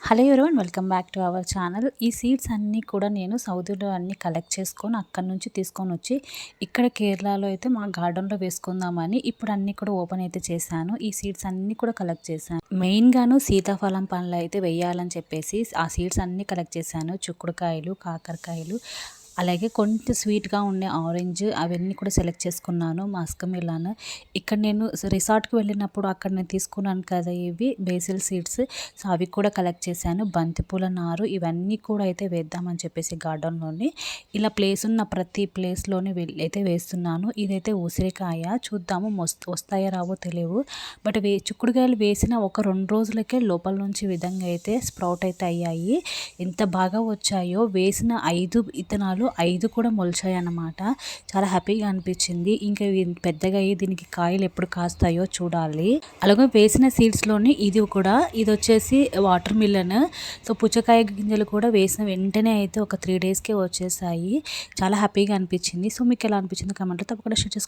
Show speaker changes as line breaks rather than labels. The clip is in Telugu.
Hello everyone, welcome back to our channel. ఈ సీడ్స్ అన్నీ కూడా నేను సౌదీలో అన్నీ కలెక్ట్ చేసుకొని అక్కడి నుంచి తీసుకొని వచ్చి ఇక్కడ కేరళలో అయితే మా గార్డెన్లో వేసుకుందామని ఇప్పుడు అన్నీ కూడా ఓపెన్ అయితే చేశాను. ఈ సీడ్స్ అన్నీ కూడా కలెక్ట్ చేశాను. మెయిన్గాను సీతాఫలం పండ్లు అయితే వేయాలని చెప్పేసి ఆ సీడ్స్ అన్నీ కలెక్ట్ చేశాను. చిక్కుడుకాయలు, కాకరకాయలు, అలాగే కొంచెం స్వీట్గా ఉండే ఆరెంజ్ అవన్నీ కూడా సెలెక్ట్ చేసుకున్నాను. Musk melon. ఇక్కడ నేను రిసార్ట్కి వెళ్ళినప్పుడు అక్కడ నేను తీసుకున్నాను కదా, ఇవి బేసిల్ సీడ్స్. సో అవి కూడా కలెక్ట్ చేశాను. బంతిపూల నారు ఇవన్నీ కూడా అయితే వేద్దామని చెప్పేసి గార్డెన్లోని ఇలా ప్లేస్ ఉన్న ప్రతి ప్లేస్లోని అయితే వేస్తున్నాను. ఇదైతే ఉసిరికాయ, చూద్దాము వస్తాయో రావో తెలియవు. బట్ చిక్కుడుకాయలు వేసిన ఒక 2 రోజులకే లోపల నుంచి విధంగా అయితే స్ప్రౌట్ అయితే అయ్యాయి. ఎంత బాగా వచ్చాయో, వేసిన 5 విత్తనాలు 5 కూడా మొలిచాయి అన్నమాట. చాలా హ్యాపీగా అనిపించింది. ఇంకా పెద్దగా అయ్యి దీనికి కాయలు ఎప్పుడు కాస్తాయో చూడాలి. అలాగే వేసిన సీడ్స్లోని ఇది వచ్చేసి వాటర్ మిలన్. సో పుచ్చకాయ గింజలు కూడా వేసిన వెంటనే అయితే ఒక 3 డేస్కే వచ్చేసాయి. చాలా హ్యాపీగా అనిపించింది. సో మీకు ఎలా అనిపించింది కామెంట్లో తప్పకుండా షేర్ చేసుకోండి.